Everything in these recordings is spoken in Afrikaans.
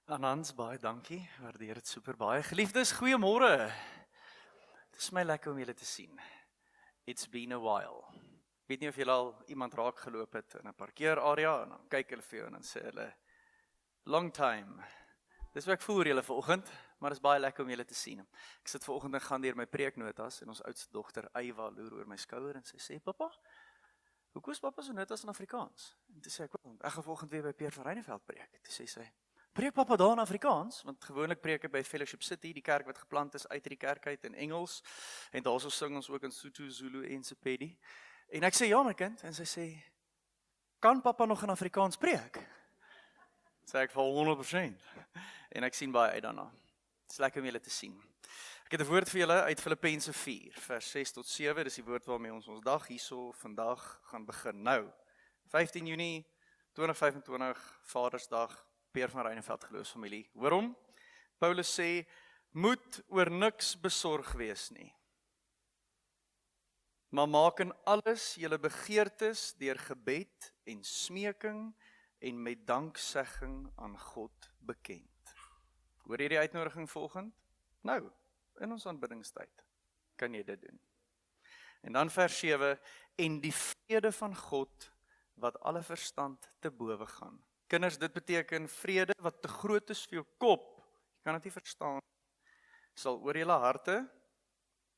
Anans, baie dankie. Waardeer dit super baie. Geliefdes, goeiemôre. Dit is my lekker om julle te sien. It's been a while. Ek weet nie of julle al iemand raak geloop het in 'n parkeerarea en dan kyk hulle vir jou en dan sê hulle long time. Dis wat ek voel oor julle vanoggend, maar dit is baie lekker om julle te sien. Ek sit vanoggend en gaan deur my preeknotas en ons oudste dogter Eywa loer oor my skouer en sy sê, "Pappa, hoe koes pappa so notas in Afrikaans?" En toe sê ek gaan vanoggend weer by Peer van Ryneveld preek. Toe sê sy, "Preek pappa daar in Afrikaans?" Want gewoonlik preek ek by Fellowship City, die kerk wat geplant is uit die kerk uit in Engels. En daarso sing ons ook in Sotho, Zulu en Sepedi. En ek sê, "Ja my kind," en sy sê, "Kan pappa nog in Afrikaans preek?" Sê ek, "Vol 100%. En ek sien baie uit daarna. Het is lekker om julle te sien. Ek het 'n woord vir julle uit Filippense 4, vers 6 tot 7. Dis die woord waarmee ons dag hierso vandag gaan begin. Nou, 15 Junie 2025, Vadersdag, Peer van Ryneveld geloofsfamilie. Hoor hom? Paulus sê, moet oor niks besorg wees nie. Maar maak in alles julle begeertes deur gebed en smeking en met danksegging aan God bekend. Hoor jy die uitnodiging volgend? Nou, in ons aanbiddingstyd kan jy dit doen. En dan vers 7, en die vrede van God wat alle verstand te bowe gaan. Kinders, dit beteken vrede wat te groot is vir jou kop, jy kan dit nie verstaan, sal oor julle harte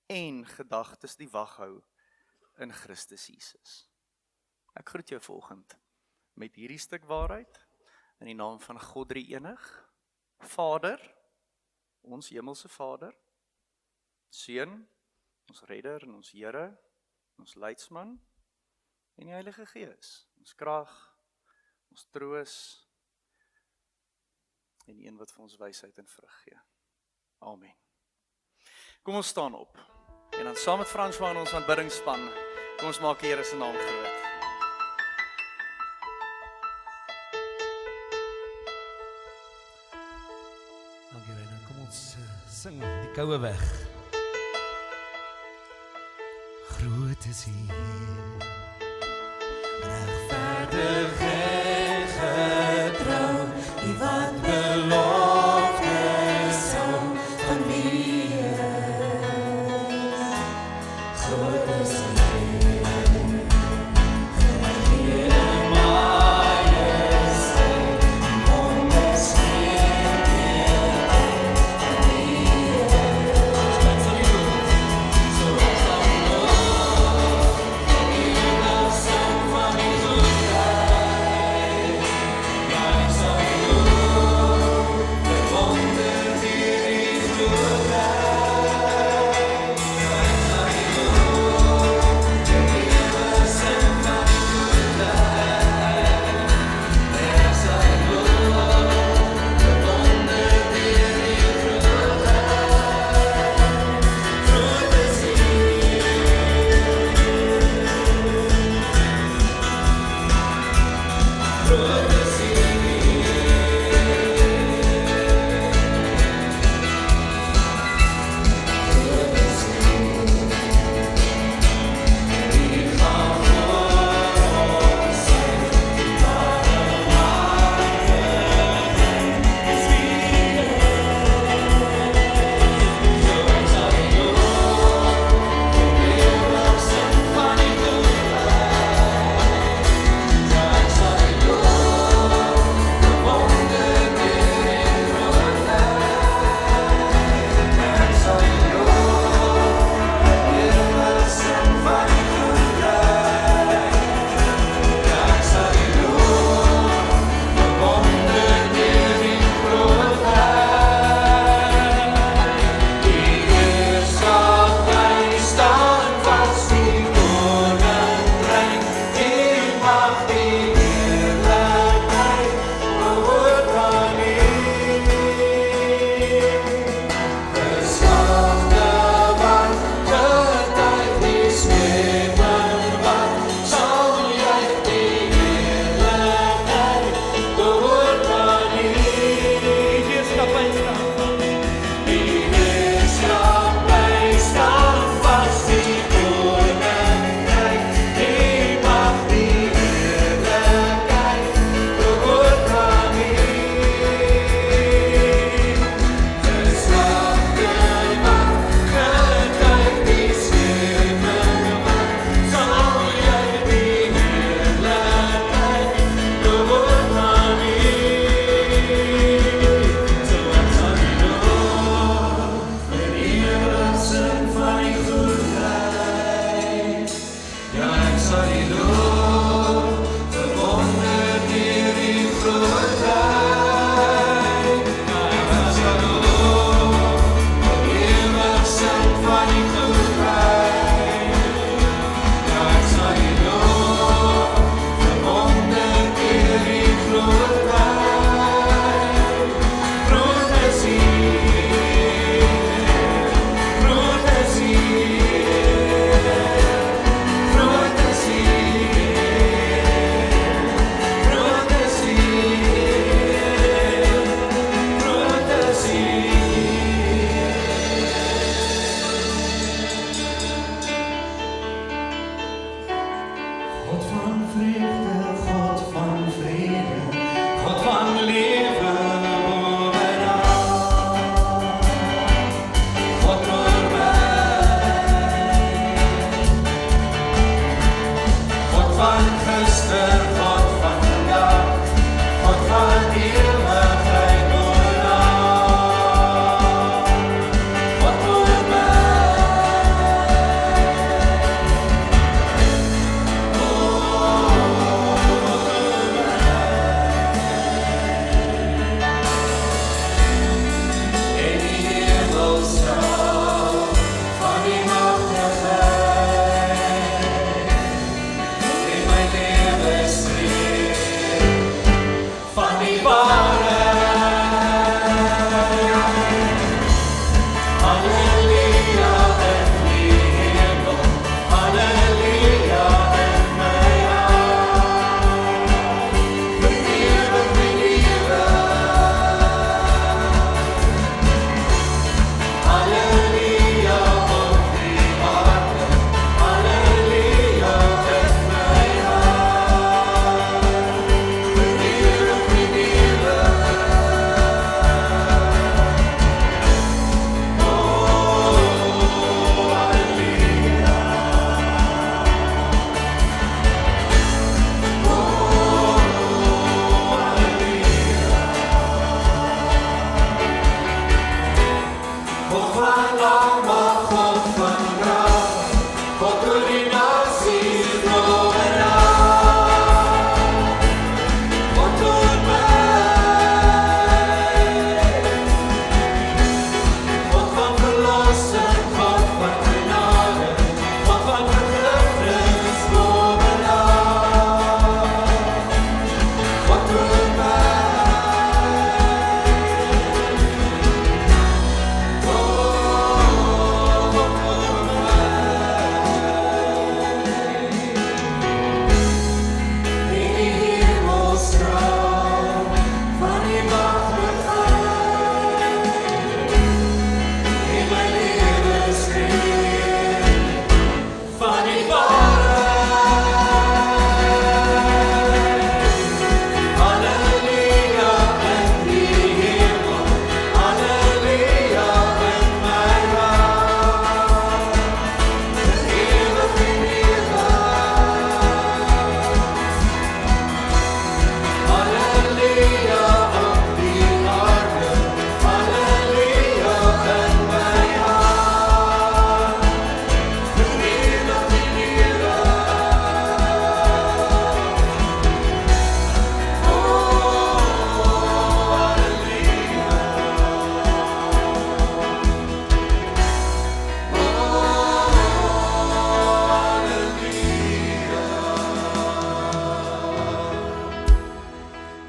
en gedagtes die wag hou in Christus Jesus. Ek groet jou volgend met hierdie stuk waarheid in die naam van God drie-enig, Vader, ons hemelse Vader, Seun, ons Redder en ons Here, ons Leidsman en die Heilige Gees, ons krag, ons troos en die een wat vir ons wysheid en vrug gee. Amen. Kom ons staan op en dan saam met François en ons aanbiddingsspan, kom ons maak die Here se naam groot. Dankie Reina, kom ons sing die koue weg. Groot is U Heer, regverdig en getrou, U wat beloftes hou van wie is. Groot is U Heer, gereede majesteit, wonders geen van wie is. Zoals dan nog, in die welstand van die zoekheid.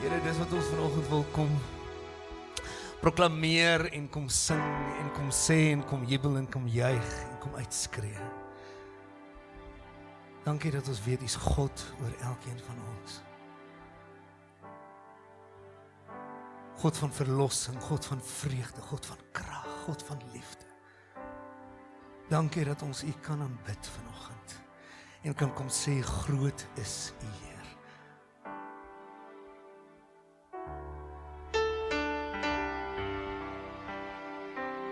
Here, dis wat ons vanoggend wil kom proklameer en kom sing en kom sê en kom jubel en kom juig en kom uitskree. Dankie dat ons weet U's God oor elkeen van ons. God van verlossing, God van vreugde, God van krag, God van liefde. Dankie dat ons U kan aanbid vanoggend en kan kom sê groot is U Heer.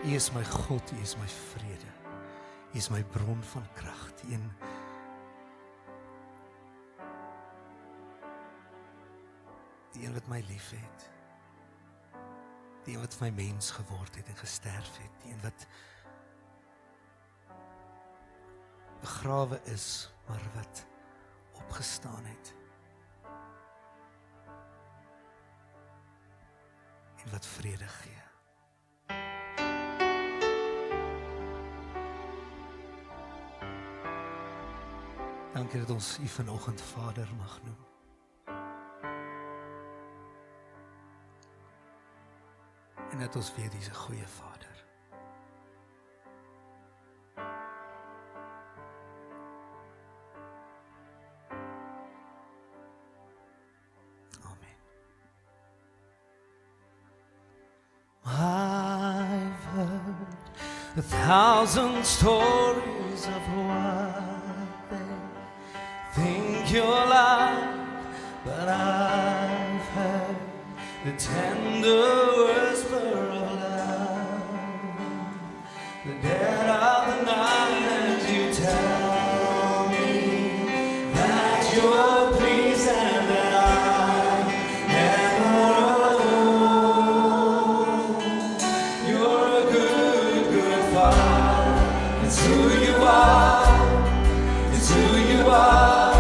U is my God, U is my vrede. U is my bron van krag, die een wat my lief het. Die een wat my mens geword het en gesterf het, die een wat begrawe is, maar wat opgestaan het. En wat vrede gee. Dankie dat ons U vanoggend Vader mag noem. En dat ons weet U's 'n goeie Vader. Amen. I've heard 1,000 stories of what they think you're like, but I've heard the tender whisper of love, the dead of the night, and you tell me that you're pleased and that I'm never alone. You're a good, good Father. It's who you are. It's who you are.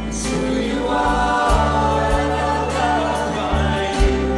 It's who you are. And I'll find you.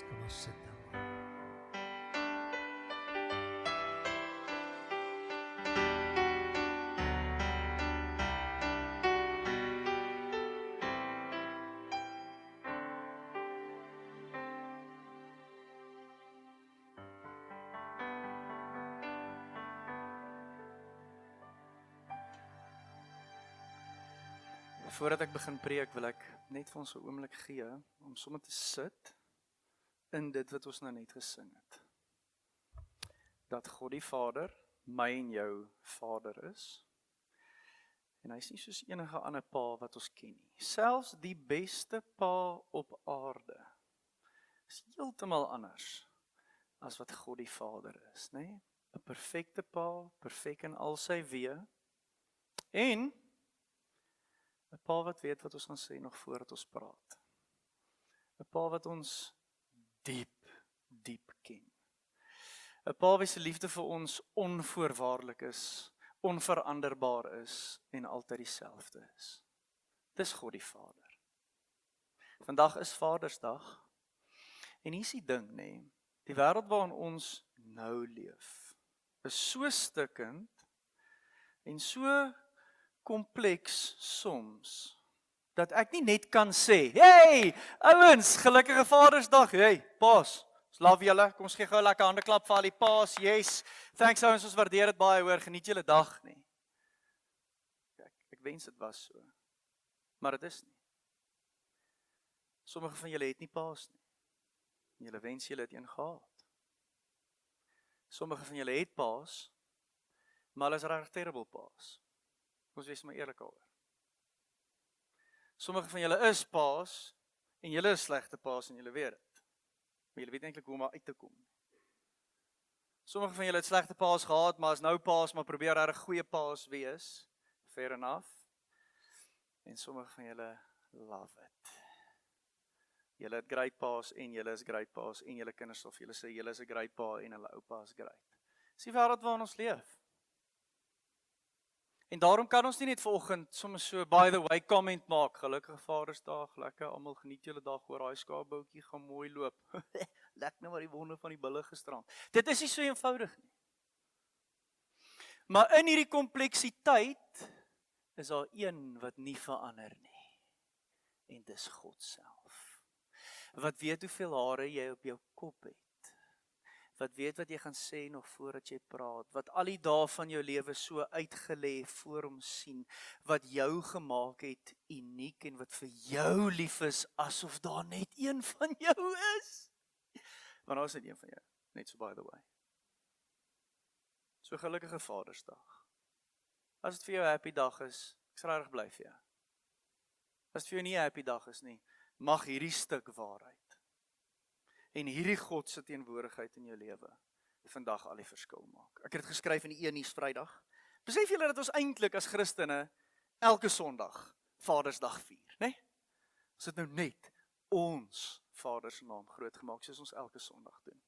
Kom ons sit dan. Voordat ek begin preek, wil ek net vir ons 'n oomblik gee om sommer te sit in dit wat ons nou net gesing het. Dat God die Vader my en jou Vader is. En hy is nie soos enige ander pa wat ons ken nie. Selfs die beste pa op aarde is heeltemal anders as wat God die Vader is, né? 'n Perfekte pa, perfek in al sy weë. En 'n pa wat weet wat ons gaan sê nog voordat ons praat. 'n Pa wat ons diep ken. 'n Pa wie se liefde vir ons onvoorwaardelik is, onveranderbaar is en altyd dieselfde is. Dis God die Vader. Vandag is Vadersdag. En hier is die ding, nê? Die wêreld waarin ons nou leef, is so stikkend en so kompleks soms, dat ek nie net kan sê, hey, ouens, gelukkige Vadersdag, hey, paas, ons love julle, kom ons gee gou 'n lekker handeklap vir al die paas, yes, thanks ouens, ons waardeer dit baie hoor, geniet julle dag nie. Ek wens dit was so, maar dit is nie. Sommige van julle het nie paas nie, en julle wens julle het een gehad. Sommige van julle het paas, maar hulle is regtig terrible paas. Ons wees maar eerlik daaroor. Sommige van julle is paas, en julle is slegte paas en julle weet dit. Maar julle weet eintlik hoe om uit te kom. Sommige van julle het slegte paas gehad, maar is nou paas, maar probeer regtig goeie paas wees. Fair enough. En sommige van julle love it. Julle het great paas en julle is great paas en julle kinders of julle sê julle is 'n great pa en hulle oupa is great. Dis die wêreld waarin ons leef. En daarom kan ons nie net vanoggend sommer so by the way comment maak, gelukkige Vadersdag, lekker, almal geniet julle dag oor daai skaapboutjie, gaan mooi loop. Lekker nou maar die wonde van die bulle gisterand. Dit is nie so eenvoudig nie. Maar in hierdie kompleksiteit is daar een wat nie verander nie. En dis God self. Wat weet hoeveel hare jy op jou kop het. Wat weet wat jy gaan sê nog voordat jy praat. Wat al die dae van jou lewe so uitgelê voor hom sien. Wat jou gemaak het uniek en wat vir jou lief is asof daar net een van jou is. Want daar is net een van jou. Net so by the way. So gelukkige Vadersdag. As dit vir jou 'n happy dag is, ek sal regtig bly vir jou. As dit vir jou nie 'n happy dag is nie, mag hierdie stuk waarheid en hierdie God se teenwoordigheid in jou lewe vandag al die verskil maak. Ek het dit geskryf in die Eenies Vrydag. Besef julle dat ons eintlik as Christene elke Sondag Vadersdag vier, né? Ons het nou net ons Vader se naam groot gemaak soos ons elke Sondag doen.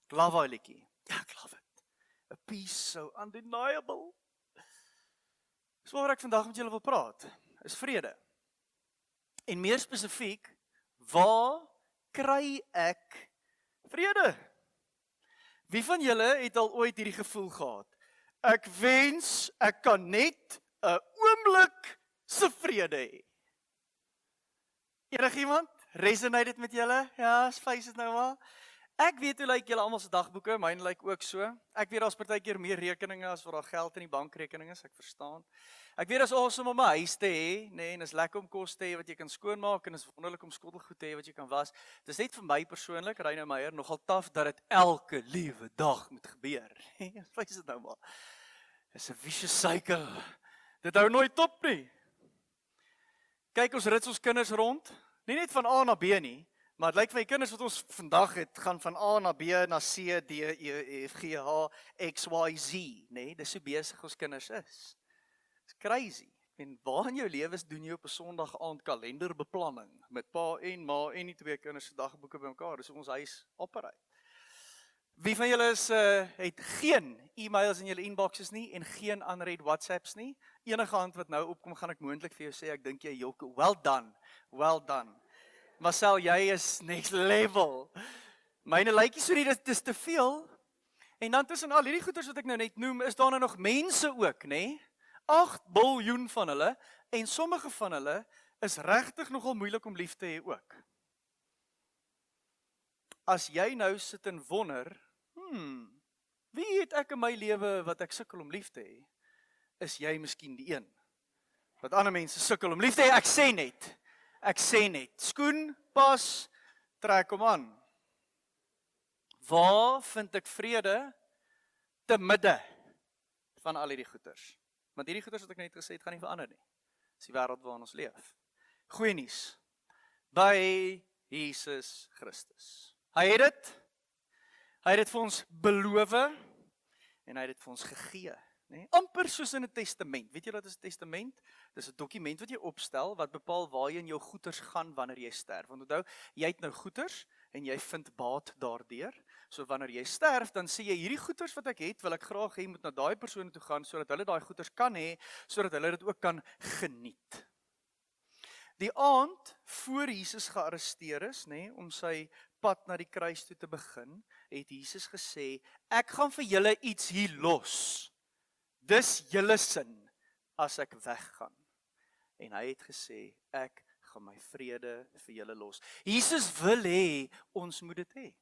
Ek love daai liedjie. Ja, ek love it. A peace so undeniable. Dis waaroor ek vandag met julle wil praat, is vrede. En meer spesifiek, waar kry ek vrede? Wie van julle het al ooit hierdie gevoel gehad? Ek wens ek kan net 'n oomblik se vrede hê. Enigiemand? Resonate dit met julle? Ja, face dit nou maar. Ek weet hoe lyk julle almal se dagboeke, myne lyk ook so. Ek weet daar's partykeer meer rekeninge as wat daar geld in die bankrekening is, ek verstaan. Ek weet daar's awesome om 'n huis te hê, nee, en is lekker om kos te hê wat jy kan skoonmaak en is wonderlik om skottelgoed te hê wat jy kan was. Dis net vir my persoonlik, Reino Meyer, nogal taaf dat dit elke liewe dag moet gebeur. Wys dit nou maar. Dis 'n vicious cycle. Dit hou nooit op nie. Kyk, ons rits ons kinders rond, nie net van A na B nie, maar dit lyk vir my kinders wat ons vandag het, gaan van A na B, na C, D, E, F, G, H, X, Y, Z, nee, dis so besig ons kinders is. It's crazy. En waar in jou lewens doen jy op 'n Sondag aand kalenderbeplanning, met pa en ma en die twee kinders se dagboeke bymekaar, dis hoe ons huis operate. Wie van julle het geen e-mails in julle inboxes nie, en geen unread WhatsApps nie? Enige hand wat nou opkom, gaan ek moontlik vir jou sê, ek dink jy Joko, well done, well done. Marcel, jy is next level. Myne lyk nie so nie, dit is te veel. En dan tussen al hierdie goeders wat ek nou net noem, is daar nou nog mense ook, nê? 8 biljoen van hulle, en sommige van hulle is regtig nogal moeilik om lief te hê ook. As jy nou sit en wonder, wie het ek in my lewe wat ek sukkel om lief te hê? Is jy miskien die een wat ander mense sukkel om lief te hê? Ek sê net, skoen, pas, trek hom aan. Waar vind ek vrede te midde van al hierdie goeters? Want hierdie goeters wat ek net gesê het, gaan nie verander nie. Dis die wêreld waarin ons leef. Goeie nuus, by Jesus Christus. Hy het dit vir ons beloof, en hy het dit vir ons gegee. Nee? Amper soos in 'n testament. Weet jy wat is 'n testament? Dis 'n dokument wat jy opstel, wat bepaal waarheen jou goeders gaan wanneer jy sterf. Want onthou, jy het nou goeders, en jy vind baat daardeur. So wanneer jy sterf, dan sê jy, hierdie goeders wat ek het, wil ek graag hê moet na daai persone toe gaan, sodat hulle daai goeders kan hê, sodat hulle dit ook kan geniet. Die aand voor Jesus gearresteer is, om sy pad na die kruis toe te begin, het Jesus gesê, ek gaan vir julle iets hier los. Dis julle sin as ek weggaan. En hy het gesê, ek gaan my vrede vir julle los. Jesus wil hê ons moet dit hê.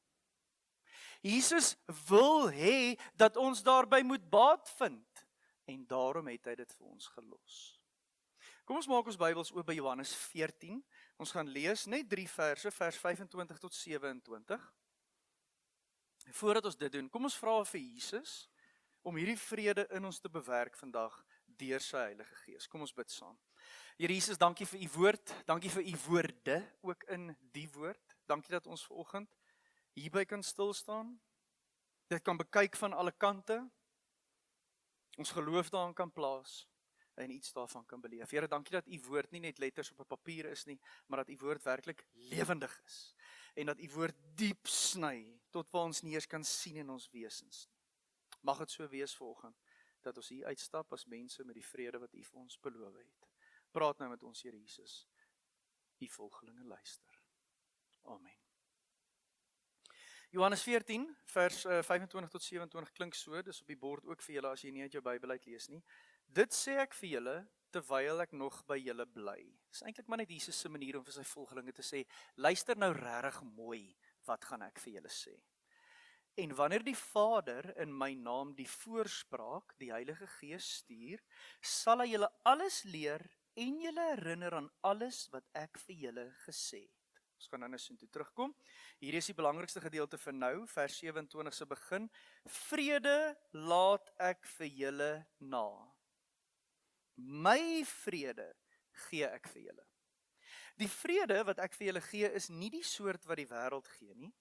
Jesus wil hê dat ons daarby moet baat vind, en daarom het hy dit vir ons gelos. Kom ons maak ons Bybels oop by Johannes 14. Ons gaan lees net 3 verse, vers 25 tot 27. Voordat ons dit doen, kom ons vra vir Jesus om hierdie vrede in ons te bewerk vandag deur sy Heilige Gees. Kom ons bid saam. Here Jesus, dankie vir u woord, dankie vir u woorde, ook in die woord. Dankie dat ons vanoggend hierby kan stil staan, dit kan bekyk van alle kante, ons geloof daarin kan plaas, en iets daarvan kan beleef. Here, dankie dat u woord nie net letters op 'n papier is nie, maar dat u woord werklik lewendig is, en dat u woord diep sny, tot waar ons nie eers kan sien in ons wesens. Mag dit so wees vanoggend, dat ons hier uitstap as mense met die vrede wat u vir ons beloof het. Praat nou met ons, Here Jesus, u volgelinge luister. Amen. Johannes 14, vers 25 tot 27 klink so, dis op die bord ook vir julle as jy nie uit jou Bybel uit lees nie. Dit sê ek vir julle, terwyl ek nog by julle bly. Dis eintlik maar net Jesus se manier om vir sy volgelinge te sê, luister nou regtig mooi, wat gaan ek vir julle sê? En wanneer die Vader in my naam die voorspraak, die Heilige Gees stuur, sal hy julle alles leer en julle herinner aan alles wat ek vir julle gesê het. Ons gaan nou so toe terugkom. Hier is die belangrikste gedeelte vir nou, vers 27 se begin. Vrede laat ek vir julle na. My vrede gee ek vir julle. Die vrede wat ek vir julle gee is nie die soort wat die wêreld gee nie.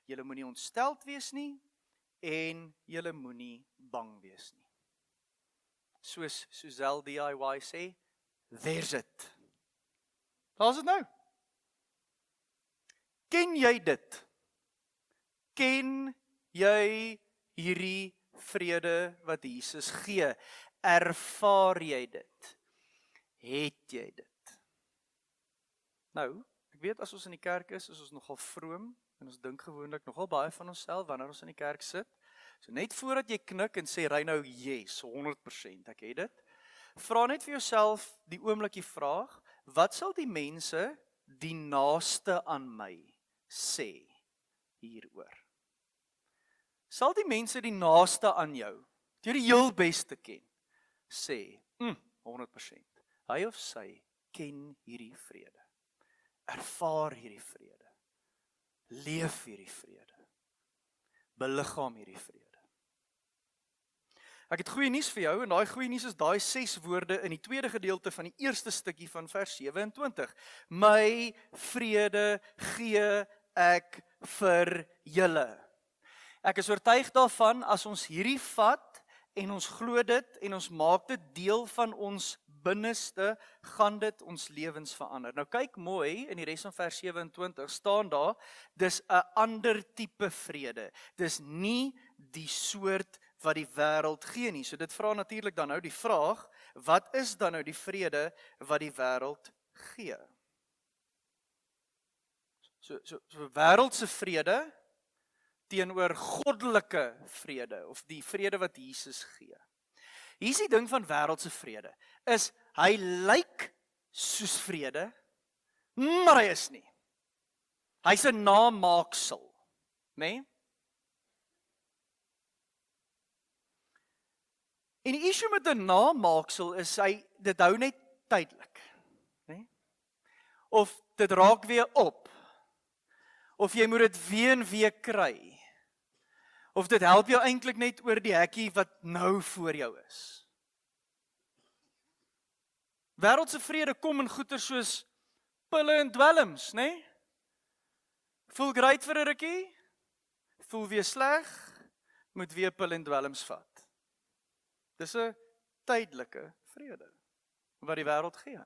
Julle moenie ontsteld wees nie, en julle moenie bang wees nie. Soos Suzelle DIY sê, there's it. Waar is dit nou? Ken jy dit? Ken jy hierdie vrede wat Jesus gee? Ervaar jy dit? Het jy dit? Nou, ek weet as ons in die kerk is ons nogal vroom, en ons dink gewoonlik nogal baie van onsself wanneer ons in die kerk sit. So net voordat jy knik en sê, ry nou yes, 100%, ek het dit. Vra net vir jouself die oomblik die vraag, wat sal die mense die naaste aan my sê hieroor? Sal die mense die naaste aan jou, die heel beste ken, sê, 100%, hy of sy ken hierdie vrede, ervaar hierdie vrede, leef hierdie vrede, beliggaam hierdie vrede. Ek het goeie nuus vir jou en daai goeie nuus is daai 6 woorde in die tweede gedeelte van die eerste stukkie van vers 27. My vrede gee ek vir julle. Ek is oortuig daarvan as ons hierdie vat en ons glo dit en ons maak dit deel van ons binneste, gaan dit ons lewens verander. Nou kyk mooi in die res van vers 27 staan daar, dis 'n ander tipe vrede. Dis nie die soort wat die wêreld gee nie. So dit vra natuurlik dan nou die vraag, wat is dan nou die vrede wat die wêreld gee? So wêreldse vrede teenoor goddelike vrede of die vrede wat Jesus gee. Hier is die ding van wêreldse vrede, is hy lyk soos vrede, maar hy is nie. Hy's 'n namaaksel, né? En die issue met 'n namaaksel is dit hou net tydelik, né? Of dit raak weer op. Of jy moet dit weer en weer kry. Of dit help jou eintlik net oor die hekkie wat nou voor jou is. Wêreldse vrede kom in goeie soos pille en dwelms, né? Voel great vir 'n rukkie, voel weer sleg, moet weer pille en dwelms vat. Dis 'n tydelike vrede wat die wêreld gee.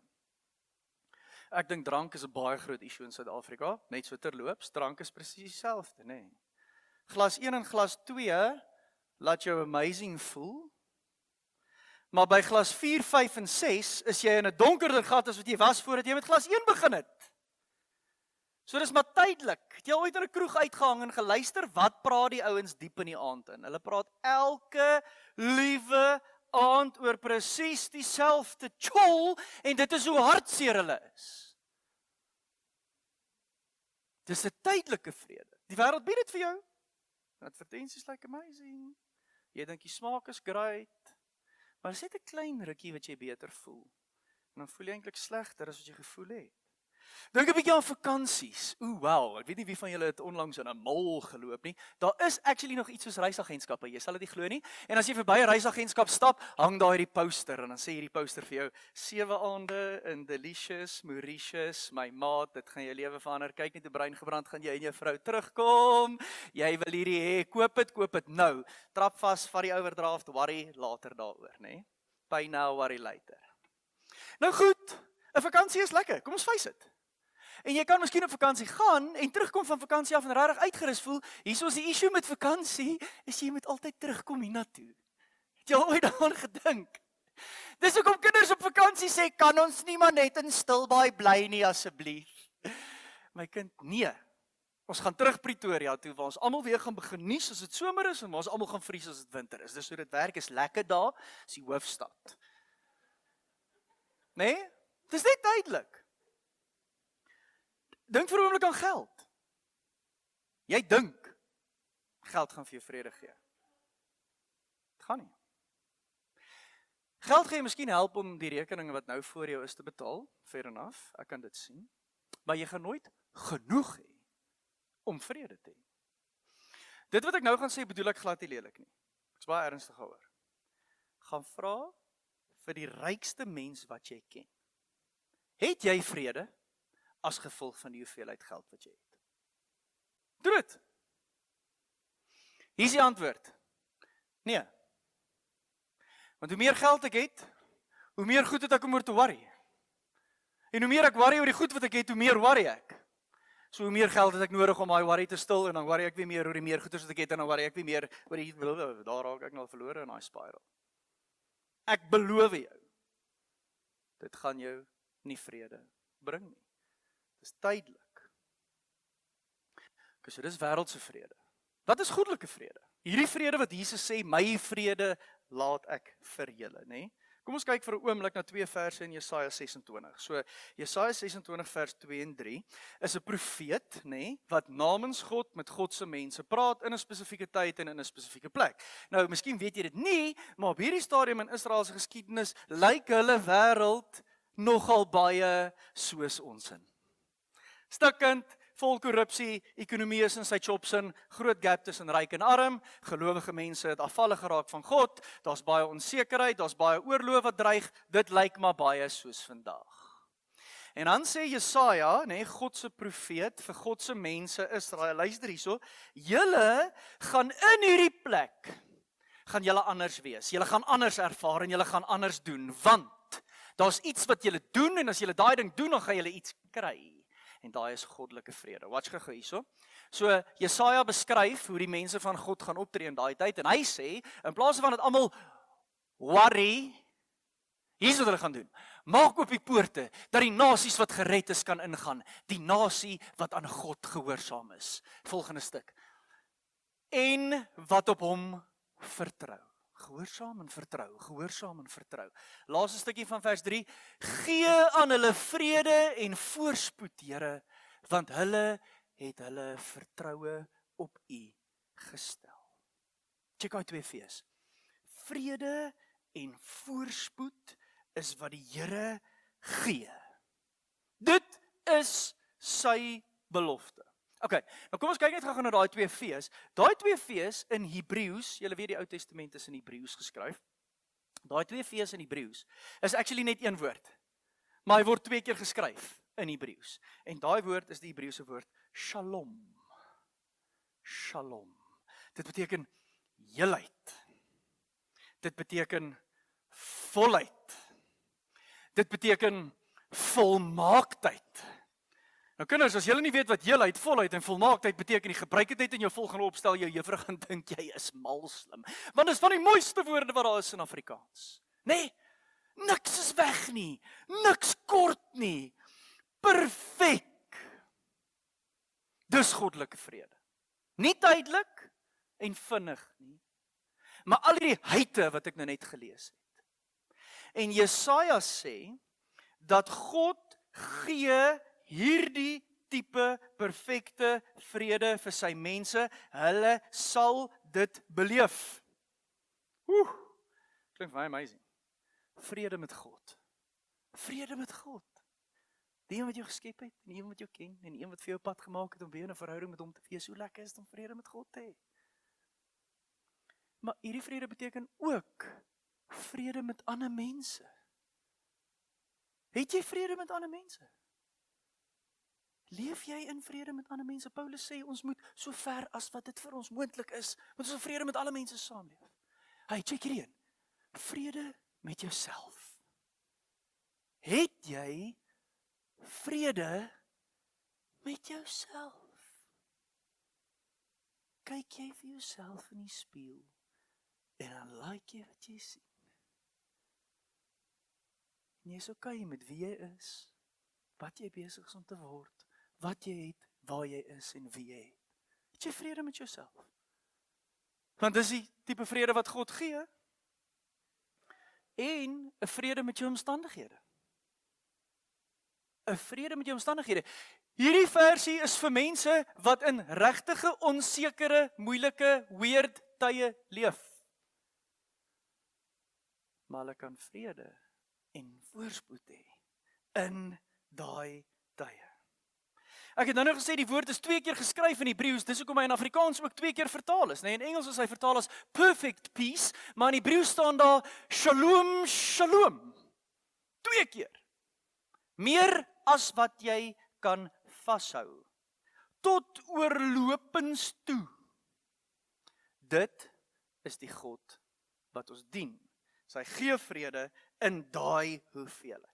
Ek dink drank is 'n baie groot issue in Suid-Afrika, net so terloops, drank is presies dieselfde, né? Glas 1 en glas 2 laat jou amazing voel. Maar by glas 4, 5 en 6 is jy in 'n donkerder gat as wat jy was voordat jy met glas 1 begin het. So dis maar tydelik. Het jy ooit in 'n kroeg uitgehang en geluister wat praat die ouens diep in die aand in? Hulle praat elke liewe aand oor presies dieselfde tjol en dit is hoe hartseer hulle is. Dis 'n tydelike vrede. Die wêreld bied dit vir jou. Advertensies like amazing. Jy dink die smaak is great. Maar dis net 'n klein rukkie wat jy beter voel. En dan voel jy eintlik slegter as wat jy gevoel het. Dink 'n bietjie aan vakansies. Wow, ek weet nie wie van julle het onlangs in 'n mall geloop nie. Daar is actually nog iets soos reisagentskappe. Jy sal dit nie glo nie. En as jy verby 'n reisagentskap stap, hang daar hierdie poster en dan sê hierdie poster vir jou 7 aande in Delicious, Mauritius, my maat, dit gaan jou lewe verander. Kyk net hoe brein gebrand gaan jy en jou vrou terugkom. Jy wil hierdie hê, koop dit nou. Trap vas, vat die overdraft, worry later daaroor, nê? Pay now, worry later. Nou goed, 'n vakansie is lekker. Kom ons face dit. En jy kan miskien op vakansie gaan en terugkom van vakansie af en regtig uitgerus voel. Hier is die issue met vakansie, is jy moet altyd terugkom hiernatoe. Het jy al ooit daaraan gedink? Dis hoekom kinders op vakansie sê, kan ons nie maar net in Stilbaai bly nie asseblief. My kind, nee. Ons gaan terug Pretoria toe waar ons almal weer gaan begin nuus as dit somer is en waar ons almal gaan vries as dit winter is. Dis hoe dit werk, is lekker daar, is die hoofstad. Nee? Dis net duidelik. Dink vir 'n oomblik aan geld. Jy dink geld gaan vir jou vrede gee. Dit gaan nie. Geld gaan jou miskien help om die rekeninge wat nou voor jou is te betaal, fair enough, ek kan dit sien. Maar jy gaan nooit genoeg hê om vrede te hê. Dit wat ek nou gaan sê, bedoel ek glad nie lelik nie. Ek is baie ernstig daaroor. Gaan vra vir die rykste mens wat jy ken. Het jy vrede as gevolg van die hoeveelheid geld wat jy het? Doen dit. Hier is die antwoord. Nee. Want hoe meer geld ek het, hoe meer goed het ek om oor te worry. En hoe meer ek worry oor die goed wat ek het, hoe meer worry ek. So hoe meer geld het ek nodig om daai worry te stil en dan worry ek weer meer oor die meer goeders wat ek het en dan worry ek weer meer oor die daar raak ek nou verlore in daai spiral. Ek beloof jou. Dit gaan jou nie vrede bring nie. Dis tydelik. So dis wêreldse vrede. Wat is goddelike vrede? Hierdie vrede wat Jesus sê, my vrede laat ek vir julle, nê? Kom ons kyk vir 'n oomblik na 2 verse in Jesaja 26. So Jesaja 26 vers 2 en 3 is 'n profeet, nê, wat namens God met God se mense praat in 'n spesifieke tyd en in 'n spesifieke plek. Nou, miskien weet jy dit nie, maar op hierdie stadium in Israel se geskiedenis lyk hulle wêreld nogal baie soos ons in. Stikkend, vol korrupsie, ekonomie is in sy chops in, groot gap tussen ryk en arm, gelowige mense het afvallig geraak van God, daar's baie onsekerheid, daar's baie oorlog wat dreig, dit lyk maar baie soos vandag. En dan sê Jesaja, God se profeet vir God se mense Israel, luister hierso, julle gaan in hierdie plek, gaan julle anders wees, julle gaan anders ervaar en julle gaan anders doen, want daar's iets wat julle doen en as julle daai ding doen, dan gaan julle iets kry. En daai is goddelike vrede. Watch gou hierso. So Jesaja beskryf hoe die mense van God gaan optree in daai tyd en hy sê, in plaas van dat almal worry, hier's wat hulle gaan doen. Maak oop die poorte, dat die nasies wat gered is kan ingaan. Die nasie wat aan God gehoorsaam is. Volgende stuk. En wat op hom vertrou. Gehoorsaam en vertrou, gehoorsaam en vertrou. Laaste stukkie van vers 3. Gee aan hulle vrede en voorspoed, Here, want hulle het hulle vertroue op U gestel. Check daai 2 V's. Vrede en voorspoed is wat die Here gee. Dit is sy belofte. Okay, nou kom ons kyk net gou na daai 2 V's. Daai 2 V's in Hebreëus, julle weet die Ou Testament is in Hebreëus geskryf. Daai 2 V's in Hebreëus is actually net een woord. Maar hy word 2 keer geskryf in Hebreëus. En daai woord is die Hebreëse woord Shalom. Shalom. Dit beteken heelheid. Dit beteken volheid. Dit beteken volmaaktheid. Nou kinders, as julle nie weet wat heelheid, volheid en volmaaktheid beteken nie, gebruik dit net in jou volgende opstel, jou juffrou gaan dink jy is mal slim. Want dit is van die mooiste woorde wat daar is in Afrikaans. Nee, niks is weg nie, niks kort nie, perfek. Dis goddelike vrede. Nie tydelik en vinnig nie, maar al die heite wat ek nou net gelees het. En Jesaja sê, dat God gee hierdie tipe perfekte vrede vir sy mense, hulle sal dit beleef. Klink vir my amazing. Vrede met God. Vrede met God. Die een wat jou geskep het, en die een wat jou ken, en die een wat vir jou pad gemaak het om weer 'n verhouding met hom te wees. Hoe lekker is dit om vrede met God te hê? Maar hierdie vrede beteken ook vrede met ander mense. Het jy vrede met ander mense? Leef jy in vrede met ander mense? Paulus sê ons moet so ver as wat dit vir ons moontlik is, moet ons vrede met alle mense saamleef. Hey, check hierdie een. Vrede met jouself. Het jy vrede met jouself? Kyk jy vir jouself in die spieël en dan like jy wat jy sien. En jy is okay met wie jy is, wat jy besig is om te word, wat jy het, waar jy is en wie jy het. Het jy vrede met jouself? Want dis die tipe vrede wat God gee. En 'n vrede met jou omstandighede. 'n Vrede met jou omstandighede. Hierdie versie is vir mense wat in regtige, onsekere, moeilike, weird tye leef. Maar hulle kan vrede en voorspoed hê in daai tye. Ek het nou nog gesê die woord is 2 keer geskryf in Hebreëus, dis hoekom hy in Afrikaans ook 2 keer vertaal is. In Engels is hy vertaal as perfect peace, maar in Hebreëus staan daar shalom, shalom. 2 keer. Meer as wat jy kan vashou. Tot oorlopends toe. Dit is die God wat ons dien. Sy gee vrede in daai hoeveelheid.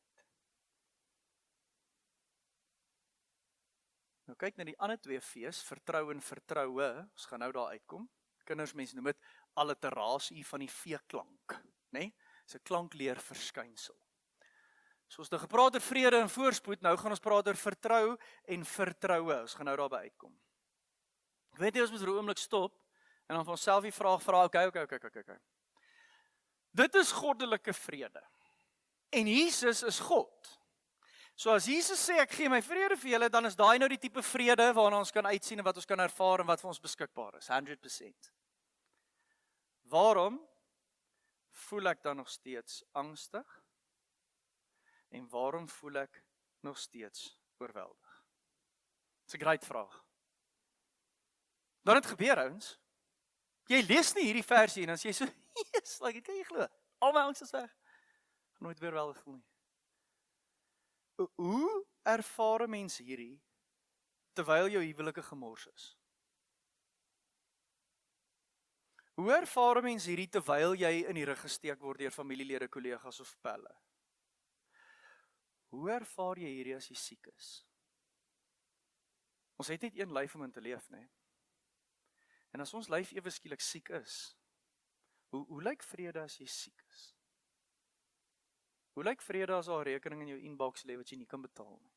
Nou kyk na die ander 2 V's, vertrou en vertroue. Ons gaan nou daar uitkom. Kinders, mense noem dit alliterasie van die V-klank, né? Dis 'n klankleer verskynsel. So ons het gepraat oor vrede en voorspoed, nou gaan ons praat oor vertrou en vertroue. Ons gaan nou daarby uitkom. Ek weet nie, ons moet vir 'n oomblik stop en dan vir onsself die vraag vra, okay. Dit is goddelike vrede. En Jesus is God. So as Jesus sê ek gee my vrede vir julle, dan is daai nou die tipe vrede waarna ons kan uitsien en wat ons kan ervaar en wat vir ons beskikbaar is, 100%. Waarom voel ek dan nog steeds angstig? En waarom voel ek nog steeds oorweldig? Dis 'n great vraag. Dan het gebeur, ouens. Jy lees nie hierdie versie en dan sê jy so, yes, like, kan jy glo? Al my angs is weg. Nooit weer wel gevoel nie. Hoe ervare mense hierdie terwyl jou huwelike gemors is? Hoe ervare mense hierdie terwyl jy in die rug gesteek word deur familielede, kollegas of pelle? Hoe ervaar jy hierdie as jy siek is? Ons het net een lyf om in te leef, né? En as ons lyf ewe skielik siek is, hoe lyk vrede as jy siek is? Hoe lyk vrede as daar 'n rekening in jou inbox lê wat jy nie kan betaal nie?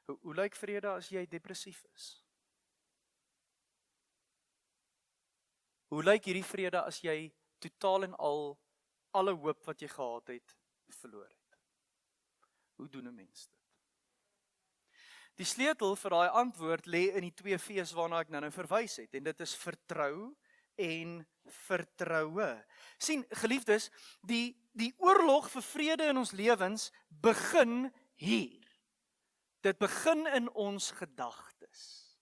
Hoe lyk vrede as jy depressief is? Hoe lyk hierdie vrede as jy totaal en al alle hoop wat jy gehad het, verloor het? Hoe doen 'n mens dit? Die sleutel vir daai antwoord lê in die 2 V's waarna ek nou verwys het, en dit is vertrou en vertroue. Sien, geliefdes, die oorlog vir vrede in ons lewens begin hier. Dit begin in ons gedagtes.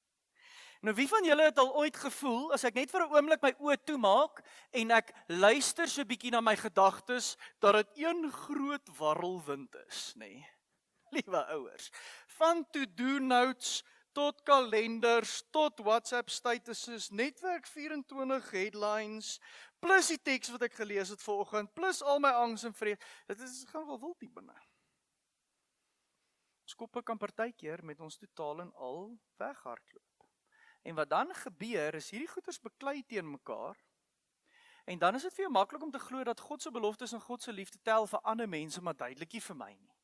Nou, wie van julle het al ooit gevoel, as ek net vir 'n oomblik my oë toemaak en ek luister so 'n bietjie na my gedagtes, dat dit een groot warrelwind is, nê? Liewe ouers, van to-do notes tot kalenders, tot WhatsApp statuses, netwerk 24 headlines, plus die teks wat ek gelees het vanoggend, plus al my angs en vrees. Dit gaan wel wild hier binne. Ons koppe kan partykeer met ons totaal en al weghardloop. En wat dan gebeur, is hierdie goeders beklei teen mekaar, en dan is dit vir jou maklik om te glo dat God se beloftes en God se liefde tel vir ander mense, maar duidelik nie vir my nie.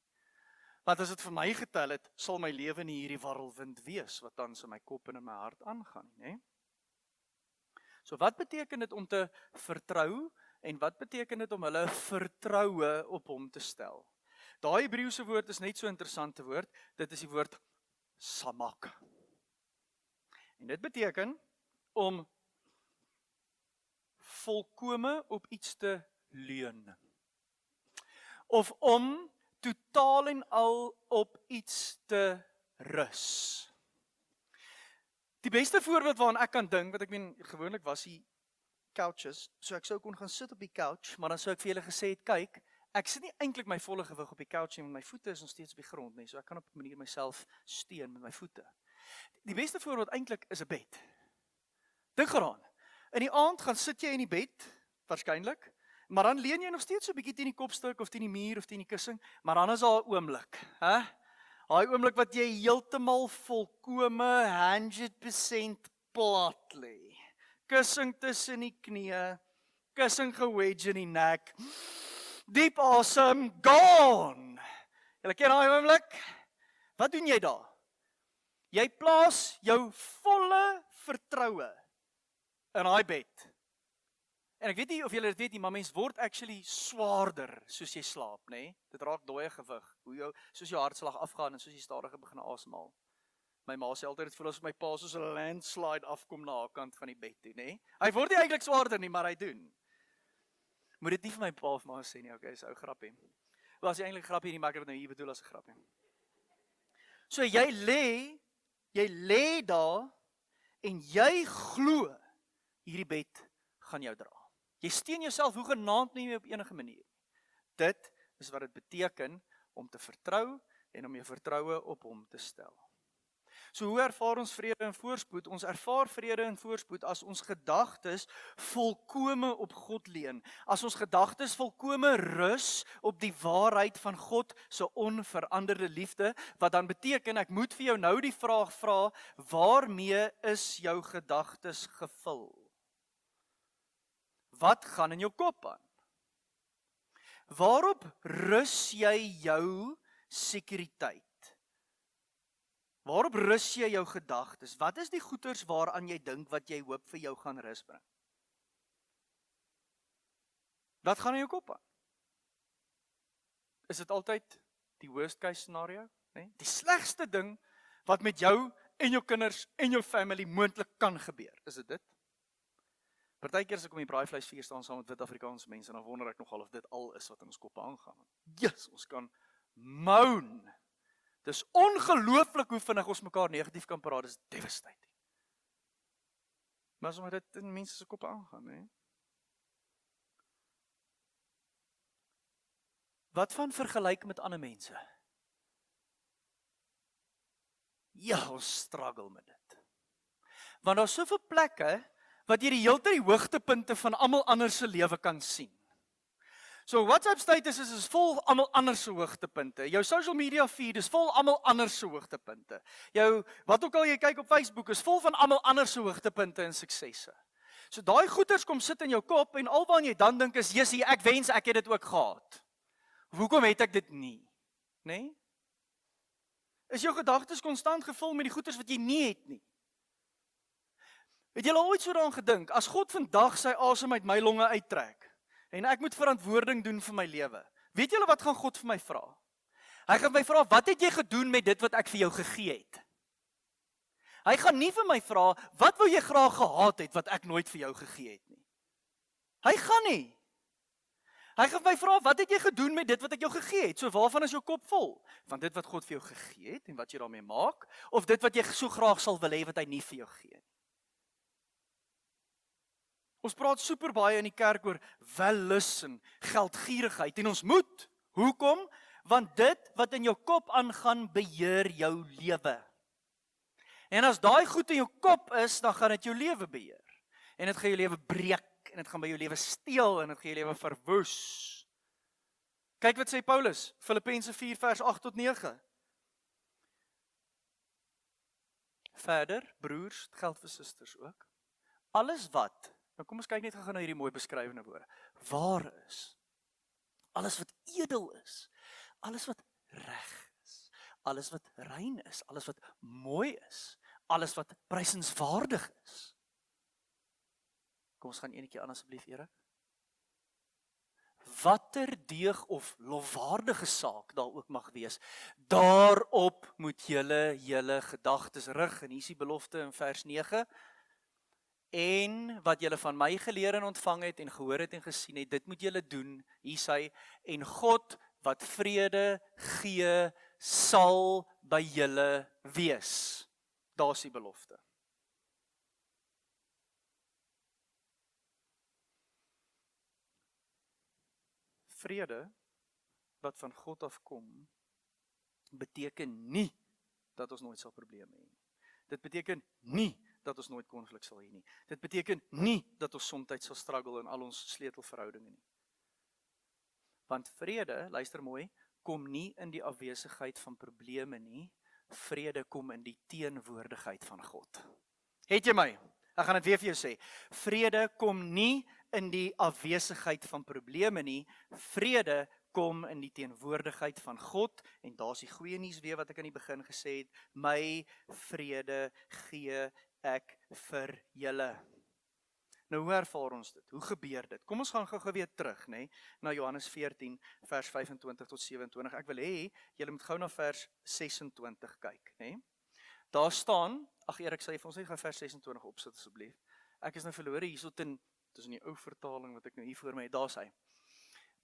Want as dit vir my getel het, sal my lewe nie hierdie warrelwind wees, wat tans in my kop en in my hart aangaan, né? So wat beteken dit om te vertrou, en wat beteken dit om hulle vertroue op hom te stel? Daai Hebreëse woord is net so 'n interessante woord, dit is die woord samak. En dit beteken om volkome op iets te leun. Of om totaal en al op iets te rus. Die beste voorbeeld waaraan ek kan dink, wat ek meen, gewoonlik was die couches, so ek sou kon gaan sit op die couch, maar dan sou ek vir julle gesê het, kyk, ek sit nie eintlik my volle gewig op die couch nie, want my voete is nog steeds op die grond nie, so ek kan op 'n manier myself steun met my voete. Die beste voorbeeld eintlik is 'n bed. Dink daaraan. In die aand gaan sit jy in die bed, waarskynlik, maar dan leun jy nog steeds so 'n bietjie teen die kopstuk of teen die muur of teen die kussing, maar dan is daar 'n oomblik, hè? Daai oomblik wat jy heeltemal volkome 100% plat lê. Kussing tussen die knieë, kussing gewedge in die nek. Diep asem, gone. Julle ken daai oomblik? Wat doen jy daar? Jy plaas jou volle vertroue in daai bed. En ek weet nie of julle dit weet nie, maar mens word actually swaarder soos jy slaap, nê? Nee? Dit raak dooie gewig, soos jou hartslag afgaan en soos jy stadiger begin asemhaal. My ma sê altyd, dit voel asof my pa soos 'n landslide afkom na haar kant van die bed toe, nê? Nee? Hy word nie eintlik swaarder nie, maar hy doen. Moet dit nie vir my pa of ma sê nie, okay, is 'n ou grappie. Was jy eintlik grappie nie, maar ek het dit nou hier bedoel as 'n grappie. So jy lê daar en jy glo hierdie bed gaan jou dra. Jy steun jouself hoegenaamd nie meer op enige manier. Dit is wat dit beteken om te vertrou en om jou vertroue op hom te stel. So hoe ervaar ons vrede en voorspoed? Ons ervaar vrede en voorspoed as ons gedagtes volkome op God leun. As ons gedagtes volkome rus op die waarheid van God se onveranderde liefde, wat dan beteken, ek moet vir jou nou die vraag vra, waarmee is jou gedagtes gevul? Wat gaan in jou kop aan? Waarop rus jy jou sekuriteit? Waarop rus jy jou gedagtes? Wat is die goeders waaraan jy dink wat jy hoop vir jou gaan rus bring? Wat gaan in jou kop aan? Is dit altyd die worst case scenario? Nee? Die slegste ding wat met jou en jou kinders en jou family moontlik kan gebeur, is dit dit? Partykeer as ek om die braaivleisvuur staan saam met Wit-Afrikaanse mense, dan wonder ek nogal of dit al is wat in ons koppe aangaan. Yes, ons kan moan Dis ongelooflik hoe vinnig ons mekaar negatief kan praat, dis devastating. Maar as omdat dit in mense se koppe aangaan, hè? Wat van vergelyk met ander mense? Ja, ons struggle met dit. Want daar's soveel plekke wat jy die hele tyd die hoogtepunte van almal anders se lewe kan sien. So WhatsApp status is vol almal anders se hoogtepunte. Jou social media feed is vol almal anders se hoogtepunte. Jou wat ook al jy kyk op Facebook is vol van almal anders se hoogtepunte en suksesse. So daai goeters kom sit in jou kop en alwaar jy dan dink is, "Jessie, ek wens ek het dit ook gehad." Hoekom het ek dit nie? Né? Is jou gedagtes konstant gevul met die goeters wat jy nie het nie? Het jy al ooit so daaraan gedink, as God vandag sy asem uit my longe uittrek, en ek moet verantwoording doen vir my lewe, weet julle wat gaan God vir my vra? Hy gaan my vra, wat het jy gedoen met dit wat ek vir jou gegee het? Hy gaan nie vir my vra, wat wou jy graag gehad het, wat ek nooit vir jou gegee het nie? Hy gaan nie. Hy gaan my vra, wat het jy gedoen met dit wat ek jou gegee het? So waarvan is jou kop vol? Van dit wat God vir jou gegee het, en wat jy daarmee maak, of dit wat jy so graag sal wil hê, wat hy nie vir jou gee nie? Ons praat super baie in die kerk oor wellus en geldgierigheid en ons moet. Hoekom? Want dit wat in jou kop aangaan, beheer jou lewe. En as daai goed in jou kop is, dan gaan dit jou lewe beheer. En dit gaan jou lewe breek, en dit gaan by jou lewe steel, en dit gaan jou lewe verwoes. Kyk wat sê Paulus, Filippense 4 vers 8 tot 9. Verder, broers, dit geld vir susters ook. Alles wat, nou kom ons kyk net gou na hierdie mooi beskrywende woorde. Waar is, alles wat edel is, alles wat reg is, alles wat rein is, alles wat mooi is, alles wat prysenswaardig is. Kom ons gaan eenetjie aan asseblief, Erik. Watter deeg of lofwaardige saak daar ook mag wees, daarop moet julle gedagtes rig, en hier is die belofte in vers 9, en wat julle van my geleer en ontvang het en gehoor het en gesien het, dit moet julle doen, hier sê, en God wat vrede gee, sal by julle wees. Daar is die belofte. Vrede wat van God afkom, beteken nie dat ons nooit sal probleme hê nie. Dit beteken nie dat ons nooit konflik sal hê nie. Dit beteken nie dat ons soms sal struggle in al ons sleutelverhoudinge nie. Want vrede, luister mooi, kom nie in die afwesigheid van probleme nie. Vrede kom in die teenwoordigheid van God. Het jy my? Ek gaan dit weer vir jou sê. Vrede kom nie in die afwesigheid van probleme nie. Vrede kom in die teenwoordigheid van God, en daar's die goeie nuus weer wat ek aan die begin gesê het, my vrede gee ek vir julle. Nou hoe ervaar ons dit? Hoe gebeur dit? Kom ons gaan gou weer terug, né, na Johannes 14 vers 25 tot 27. Ek wil hê julle moet gou na vers 26 kyk, né? Daar staan, ag Erik, sê vir ons net gou vers 26 opsit asseblief. Ek is nou verlore hierso tussen die ou vertaling wat ek nou hier voor my het. Daar sê: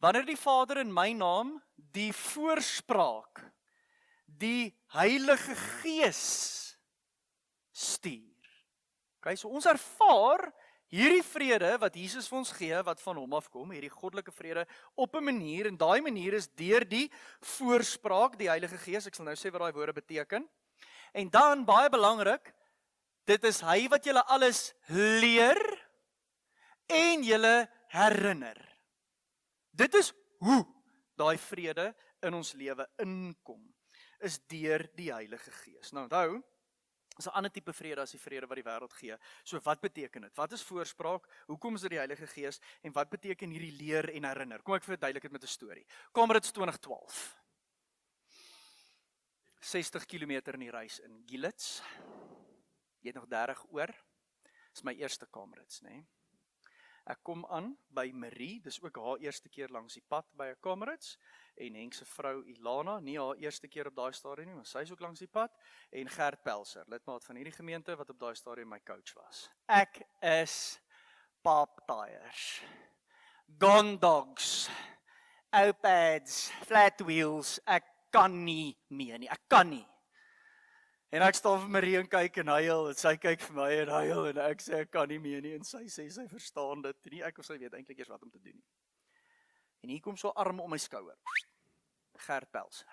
Wanneer die Vader in my naam die voorspraak, die Heilige Gees stuur. Okay, so ons ervaar hierdie vrede wat Jesus vir ons gee, wat van hom afkom, hierdie goddelike vrede op 'n manier, en daai manier is deur die voorspraak, die Heilige Gees. Ek sal nou sê wat daai woorde beteken. En dan, baie belangrik, dit is hy wat julle alles leer en julle herinner. Dit is hoe daai vrede in ons lewe inkom, is deur die Heilige Gees. Nou onthou, is 'n ander tipe vrede as die vrede wat die wêreld gee. So wat beteken dit? Wat is voorspraak? Hoekom is dit die Heilige Gees? En wat beteken hierdie leer en herinner? Kom ek verduidelik dit met 'n storie. Comrades 2012. 60 km in die reis in Gilets. Jy het nog 30 oor. Dis my eerste Comrades, né? Ek kom aan by Marie, dis ook haar eerste keer langs die pad by 'n Comrades, en Henk se vrou Ilana, nie haar eerste keer op daai stadium nie, maar sy is ook langs die pad, en Gert Pelser, lidmaat van hierdie gemeente wat op daai stadium my coach was. Ek is pop tires, gone dogs, opads, flat wheels, ek kan nie meer nie, ek kan nie. En ek staan vir Marie en kyk en huil, en sy kyk vir my en huil, en ek sê ek kan nie meer nie, en sy sê sy verstaan dit, nie ek of sy weet eintlik eers wat om te doen nie. En hier kom so 'n arm om my skouer, Gert Pelser.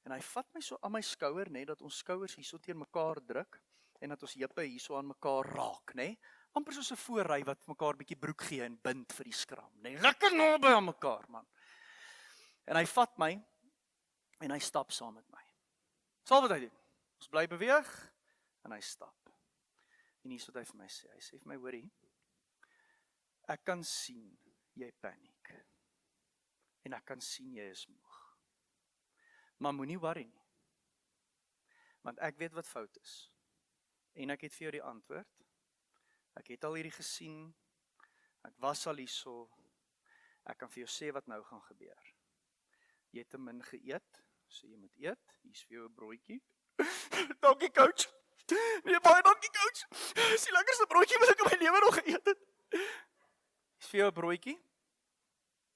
En hy vat my so aan my skouer, net dat ons skouers hierso teen mekaar druk, en dat ons heupe hierso aan mekaar raak, né? Amper soos 'n voorry wat mekaar bietjie broek gee en bind vir die skram, né? Lekker naby aan mekaar, man. En hy vat my, en hy stap saam met my. Dis al wat hy doen. Ons bly beweeg, en hy stap. En hier is wat hy vir my sê. Hy sê vir my, hoorie, ek kan sien, jy paniek. En ek kan sien, jy is moeg. Maar moenie worry nie. Want ek weet wat fout is. En ek het vir jou die antwoord. Ek het al hierdie gesien. Ek was al hierso. Ek kan vir jou sê wat nou gaan gebeur. Jy het te min geëet, so jy moet eet. Hier is vir jou 'n broodjie. Dankie coach. Nee, baie dankie coach. Dis die lekkerste broodjie wat ek in my lewe nog geëet het. Hier is vir jou 'n broodjie.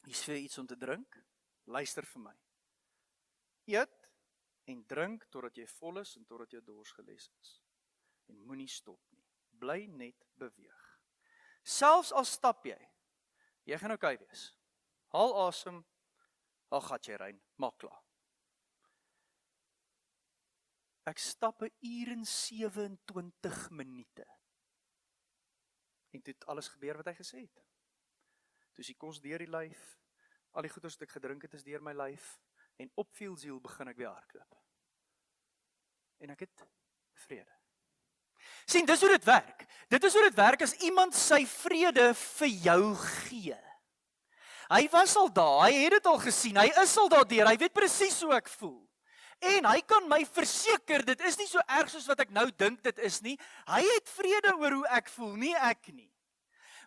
Hier is vir jou iets om te drink. Luister vir my. Eet en drink totdat jy vol is en totdat jou dors geles is. En moenie stop nie. Bly net beweeg. Selfs al stap jy gaan okay wees. Haal asem, al gat jy rein, maak klaar. Ek stap 'n uur en 27 minute. En toe het alles gebeur wat hy gesê het. Toe is die kos deur die lyf, al die goeders wat ek gedrink het is deur my lyf, en op veel siel begin ek weer hardloop. En ek het vrede. Sien, dis hoe dit werk. Dit is hoe dit werk as iemand sy vrede vir jou gee. Hy was al daar, hy het dit al gesien, hy is al daardeur, hy weet presies hoe ek voel. En hy kan my verseker, dit is nie so erg soos wat ek nou dink dit is nie. Hy het vrede oor hoe ek voel, nie ek nie.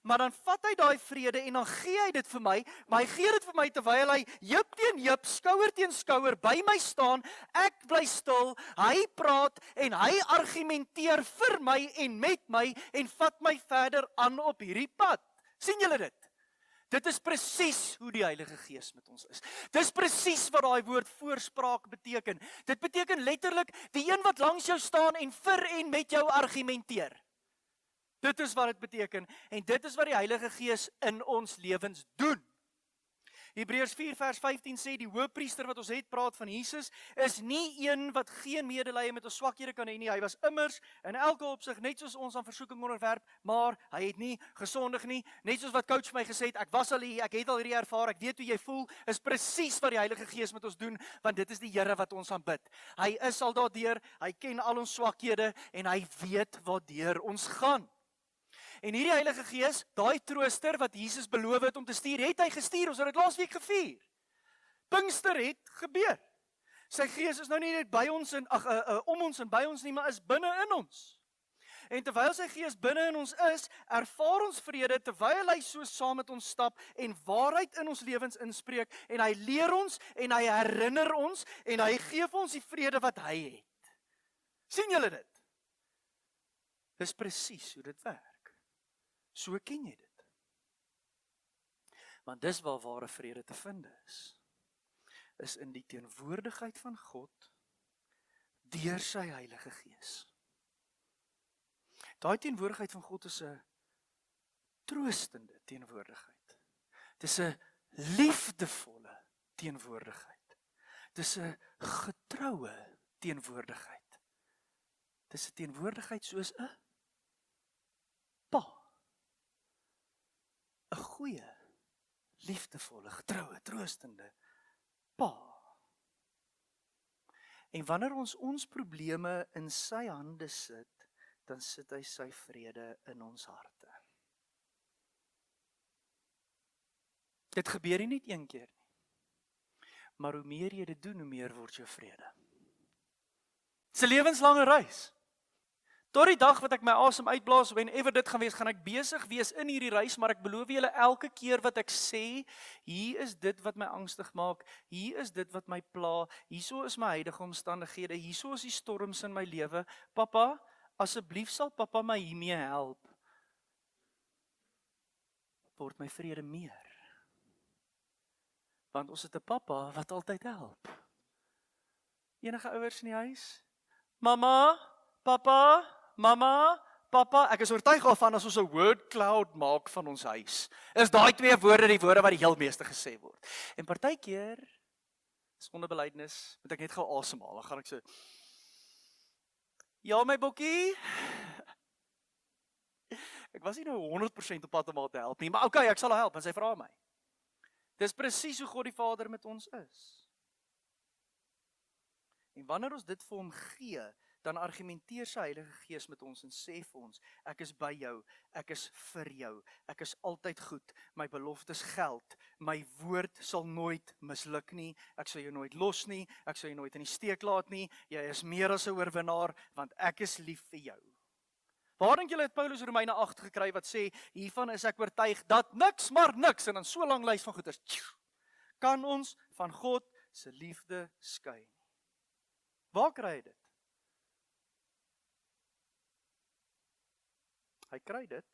Maar dan vat hy daai vrede en dan gee hy dit vir my, maar hy gee dit vir my terwyl hy heup teen heup, skouer teen skouer by my staan, ek bly stil, hy praat en hy argumenteer vir my en met my en vat my verder aan op hierdie pad. Sien julle dit? Dit is presies hoe die Heilige Gees met ons is. Dis presies wat daai woord voorspraak beteken. Dit beteken letterlik die een wat langs jou staan en vir en met jou argumenteer. Dit is wat dit beteken en dit is wat die Heilige Gees in ons lewens doen. Hebreërs 4 vers 15 sê die hoëpriester wat ons het praat van Jesus is nie een wat geen medelee met ons swakhede kan hê nie. Hy was immers in elke opsig net soos ons aan versoeking onderwerp, maar hy het nie gesondig nie. Net soos wat coach my gesê het, ek was al hier, ek het al hierdie ervaar, ek weet hoe jy voel, is presies wat die Heilige Gees met ons doen, want dit is die Here wat ons aanbid. Hy is al daardeur, hy ken al ons swakhede en hy weet waardeur ons gaan. En hierdie Heilige Gees, daai trooster wat Jesus beloof het om te stuur, het hy gestuur, ons het dit laasweek gevier. Pinkster het gebeur. Sy Gees is nou nie net by ons en om ons en by ons nie, maar is binne in ons. En terwyl sy Gees binne in ons is, ervaar ons vrede terwyl hy so saam met ons stap en waarheid in ons lewens inspreek en hy leer ons en hy herinner ons en hy gee vir ons die vrede wat hy het. sien julle dit? Dis presies hoe dit werk. So ken jy dit. Want dis waar ware vrede te vind is in die teenwoordigheid van God deur sy Heilige Gees. Daai teenwoordigheid van God is 'n troostende teenwoordigheid. Dis 'n liefdevolle teenwoordigheid. Dis 'n getroue teenwoordigheid. Dis 'n teenwoordigheid soos 'n pa. 'n goeie, liefdevolle, getroue, troostende pa. En wanneer ons probleme in sy hande sit, dan sit hy sy vrede in ons harte. Dit gebeur nie net een keer nie. Maar hoe meer jy dit doen, hoe meer word jou vrede. Dis 'n lewenslange reis. Tot die dag wat ek my asem uitblaas, whenever dit gaan wees, gaan ek besig wees in hierdie reis, maar ek beloof julle elke keer wat ek sê, hier is dit wat my angstig maak, hier is dit wat my pla, hierso is my huidige omstandighede, hierso is die storms in my lewe. Papa, asseblief sal papa my hiermee help. Word my vrede meer. Want ons het 'n papa wat altyd help. Enige ouers in die huis? Mama, papa, mama, papa. Ek is oortuig daarvan as ons 'n word cloud maak van ons huis. Is daai twee woorde die woorde wat die heel meeste gesê word. En partykeer sonder belydenis moet ek net gou asemhaal. Dan gaan ek so ja, my bokkie. Ek was nie nou 100% op pad om haar te help nie, maar okay, ek sal haar help, en sy vra my. Dis presies hoe God die Vader met ons is. En wanneer ons dit vir hom gee, dan argumenteer sy Heilige Gees met ons en sê vir ons, ek is by jou, ek is vir jou, ek is altyd goed, my beloftes geld, my woord sal nooit misluk nie, ek sal jou nooit los nie, ek sal jou nooit in die steek laat nie, jy is meer as 'n oorwinnaar, want ek is lief vir jou. Waar dink julle het Paulus Romeine 8 gekry wat sê, hiervan is ek oortuig dat niks, maar niks, en dan so lang lys van goeders, kan ons van God se liefde skei. Waar kry hy dit? Hy kry dit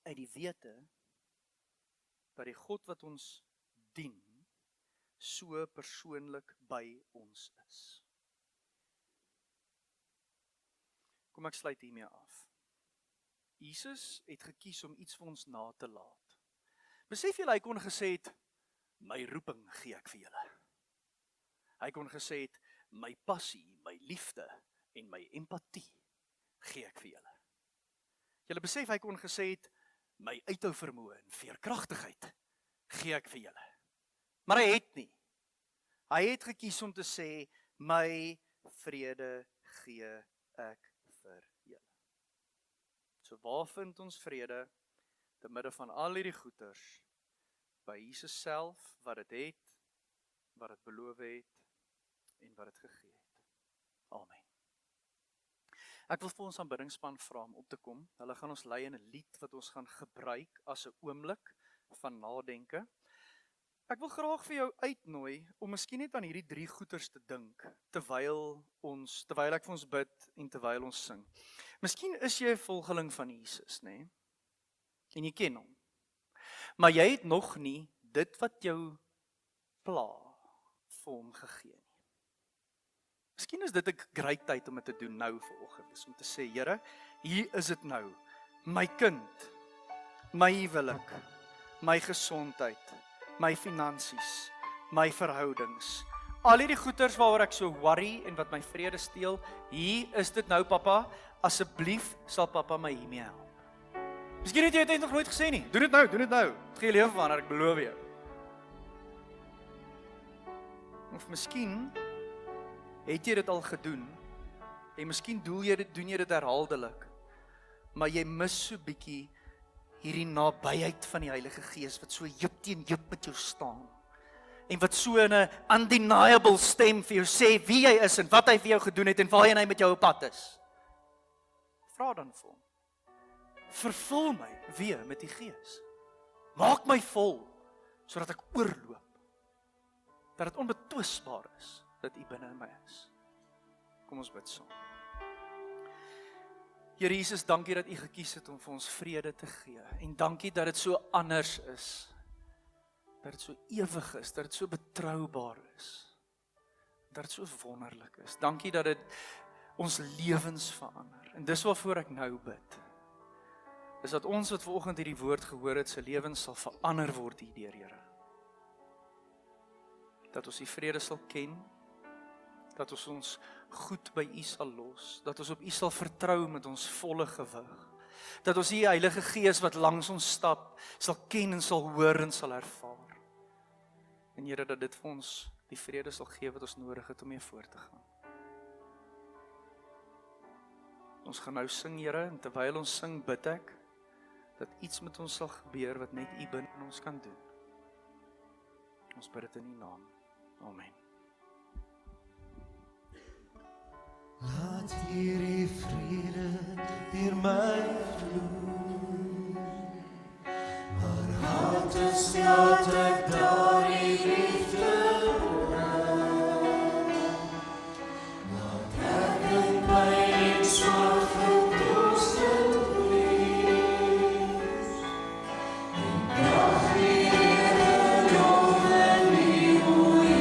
uit die wete dat die God wat ons dien, so persoonlik by ons is. Kom ek sluit hiermee af. Jesus het gekies om iets vir ons na te laat. Besef julle, hy kon gesê het, my roeping gee ek vir julle. Hy kon gesê het, my passie, my liefde en my empatie gee ek vir julle. Julle besef, hy kon gesê het, my uithou vermoë en veerkragtigheid gee ek vir julle. Maar hy het nie. Hy het gekies om te sê, my vrede gee ek vir julle. So waar vind ons vrede, te midde van al hierdie goeters, by Jesus self, wat dit het, wat dit beloof het, en wat dit gegee het. Amen. Ek wil vir ons aanbiddingspan vra om op te kom. Hulle gaan ons lei in 'n lied wat ons gaan gebruik as 'n oomblik van nadenke. Ek wil graag vir jou uitnooi om miskien net aan hierdie 3 goeters te dink terwyl ek vir ons bid en terwyl ons sing. Miskien is jy 'n volgeling van Jesus, né? En jy ken hom. Maar jy het nog nie dit wat jou pla vir hom gegee nie. Miskien is dit 'n great tyd om dit te doen nou vanoggend, om te sê, Here, hier is dit nou. My kind, my huwelik, my gesondheid, my finansies, my verhoudings, al hierdie goeders waaroor ek so worry en wat my vrede steel, hier is dit nou, Papa, asseblief sal Papa my hiermee help. Miskien het jy dit nog nooit gesê nie, doen dit nou, het gee lewe van, ek beloof jou. Of miskien het jy dit al gedoen, en miskien doen jy dit herhaaldelik, maar jy mis so bietjie hierdie nabyheid van die Heilige Gees, wat so jup teen jup met jou staan, en wat so in 'n undeniable stem vir jou sê wie jy is, en wat hy vir jou gedoen het, en waarheen hy met jou op pad is. Vra dan vir hom, vervul my weer met die Gees, maak my vol, sodat ek oorloop, dat dit onbetwisbaar is, dat U binne in my is. Kom ons bid saam. Here Jesus, dankie dat U gekies het om vir ons vrede te gee. En dankie dat dit so anders is. Dat dit so ewig is, dat dit so betroubaar is. Dat dit so wonderlik is. Dankie dat dit ons lewens verander. En dis waarvoor ek nou bid. Is dat ons wat vanoggend hierdie woord gehoor het, se lewens sal verander word hierdeur, Here. Dat ons die vrede sal ken, dat ons goed by U sal los, dat ons op U sal vertrou met ons volle gewig, dat ons die Heilige Gees wat langs ons stap, sal ken en sal hoor en sal ervaar. En Here, dat dit vir ons die vrede sal gee wat ons nodig het om mee voort te gaan. Ons gaan nou sing, Here, en terwyl ons sing, bid ek, dat iets met ons sal gebeur wat net U binne in ons kan doen. Ons bid dit in U naam. Amen. Laat hierdie vrede deur my vloei, maar hartes laat ek daardie liefde bring. Laat ek in my sorg getroostend wees, en dag die Here lof en lief hoe U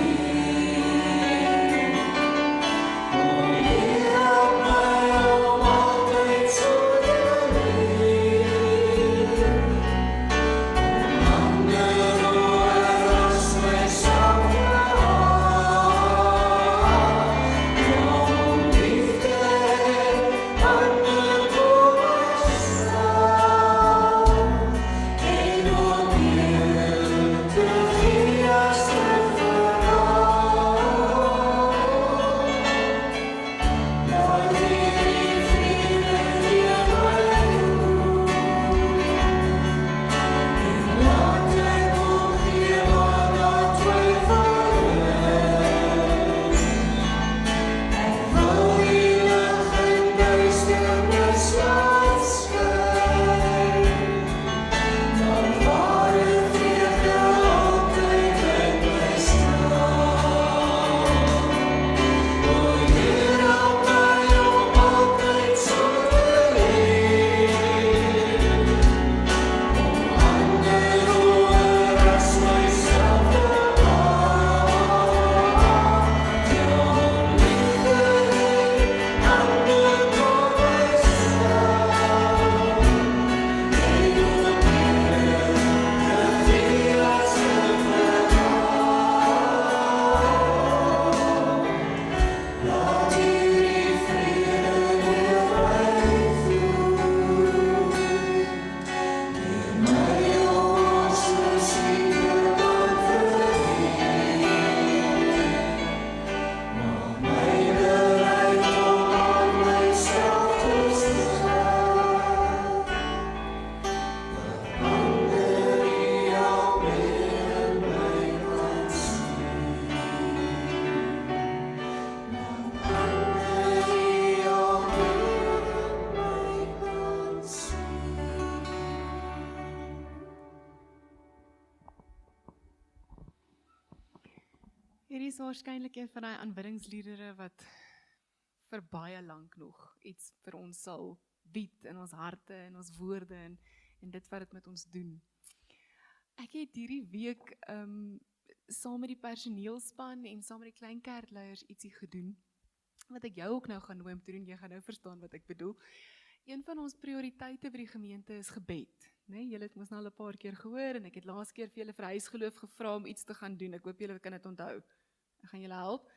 Hierdie is waarskynlik een van die aanbiddingsliedere wat vir baie lank nog iets vir ons sal bied in ons harte en ons woorde en dit wat dit met ons doen. Ek het hierdie week saam met die personeelspan en saam met die klein kerkleiers ietsie gedoen, wat ek jou ook nou gaan nooi om te doen, jy gaan nou verstaan wat ek bedoel. Een van ons prioriteite by die gemeente is gebed. Nee, julle het mos nou al 'n paar keer gehoor en ek het laas keer vir julle vir huisgeloof gevra om iets te gaan doen. Ek hoop julle kan dit onthou. Ek gaan julle help.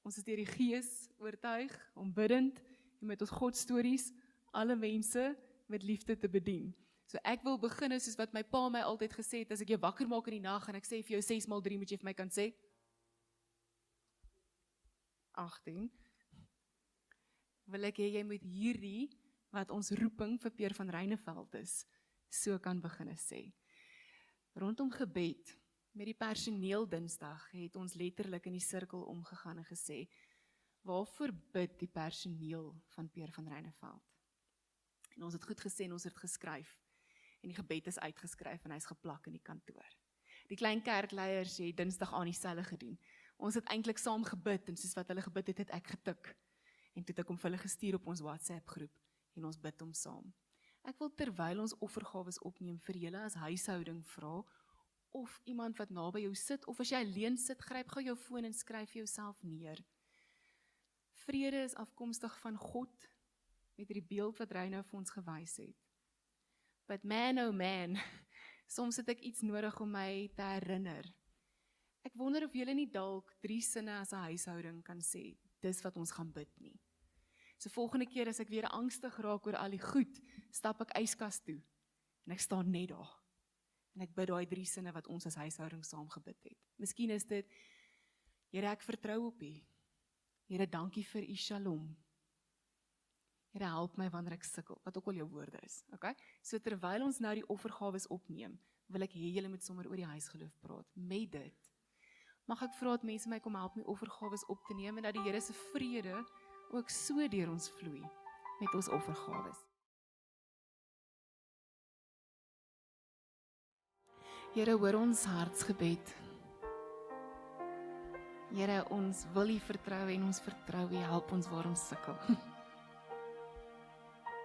Ons is deur die Gees oortuig om bidend en met ons Godstories alle mense met liefde te bedien. So ek wil begin soos wat my pa my altyd gesê het, as ek jou wakker maak in die nag en ek sê vir jou 6 x 3 moet jy vir my kan sê 18. Wil ek hê jy moet hierdie wat ons roeping vir Peer van Reineveld is, so kan begin sê. Rondom gebed, met die personeel Dinsdag, het ons letterlik in die sirkel omgegaan en gesê, waarvoor bid die personeel van Peer van Reineveld? En ons het goed gesê en ons het geskryf. En die gebed is uitgeskryf en hy is geplak in die kantoor. Die klein kerkleiers het Dinsdag aan dieselfde gedoen. Ons het eintlik saam gebid en soos wat hulle gebid het, het ek getik. En toe het ek hom vir hulle gestuur op ons WhatsApp groep en ons bid hom saam. Ek wil terwyl ons offergawes opneem vir julle as huishouding vra of iemand wat naby jou sit of as jy alleen sit, gryp gou jou foon en skryf jouself neer. Vrede is afkomstig van God met die beeld wat hy nou vir ons gewys het. But man, oh man, soms het ek iets nodig om my te herinner. Ek wonder of julle nie dalk 3 sinne as 'n huishouding kan sê, dis wat ons gaan bid nie. So volgende keer as ek weer angstig raak oor al die goed, stap ek yskas toe en ek staan net daar. En ek bid daai 3 sinne wat ons as huishouding saam gebid het. Miskien is dit, Here, ek vertrou op U. Here, dankie vir U Shalom. Here, help my wanneer ek sukkel, wat ook al jou woorde is. Okay? So terwyl ons nou die offergawes opneem, wil ek hê julle moet sommer oor die huisgeloof praat. Met dit mag ek vra dat mense my kom help om die offergawes op te neem en dat die Here se vrede ook so deur ons vloei met ons offergawes. Here, hoor ons hartsgebed. Here, ons wil U vertrou en ons vertrou U, help ons waar ons sukkel.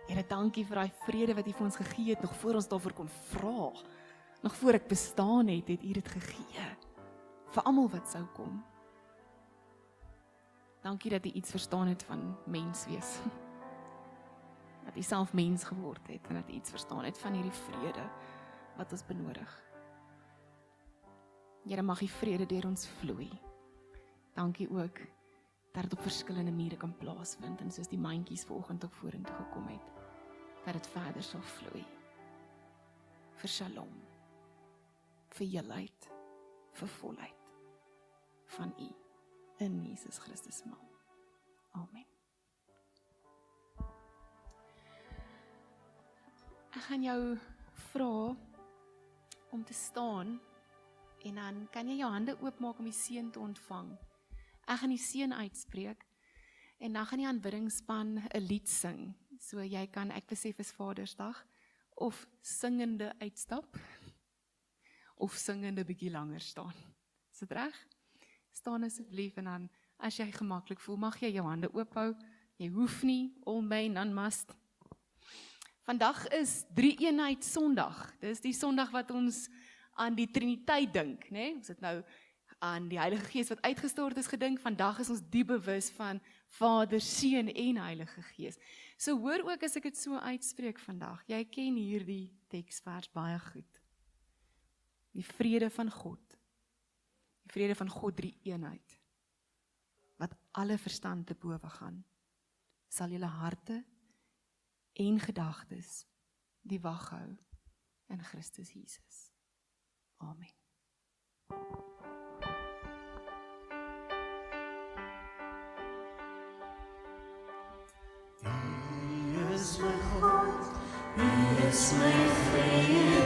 Here, dankie vir daai vrede wat U vir ons gegee het, nog voor ons daarvoor kon vra. Nog voor ek bestaan het U dit gegee. Vir almal wat sou kom. Dankie dat U iets verstaan het van mens wees. Dat U self mens geword het en dat U iets verstaan het van hierdie vrede wat ons benodig. Here, mag U vrede deur ons vloei. Dankie ook dat dit op verskillende maniere kan plaasvind en soos die mandjies vanoggend ook vorentoe gekom het, dat dit verder sal vloei. Vir Shalom, vir heelheid, vir volheid van U in Jesus Christus naam. Amen. Ek gaan jou vra om te staan en dan kan jy jou hande oopmaak om die seën te ontvang. Ek gaan die seën uitspreek en dan gaan die aanbiddingspan 'n lied sing. So jy kan, ek besef is Vadersdag, of singende uitstap of singende bietjie langer staan. Is dit reg? Staan asseblief en dan as jy gemaklik voel, mag jy jou hande oophou. Jy hoef nie, all may, none must. Vandag is Drie-eenheid Sondag. Dis die Sondag wat ons aan die Triniteit dink, né? Ons het nou aan die Heilige Gees wat uitgestort is gedink. Vandag is ons diep bewus van Vader, Seun en Heilige Gees. So hoor ook as ek dit so uitspreek vandag. Jy ken hierdie teksvers baie goed. Die vrede van God. Die vrede van God, Drie-eenheid. Wat alle verstand te bowe gaan, sal julle harte en gedagtes die wag hou in Christus Jesus. Amen. U is my God, U is my vrede.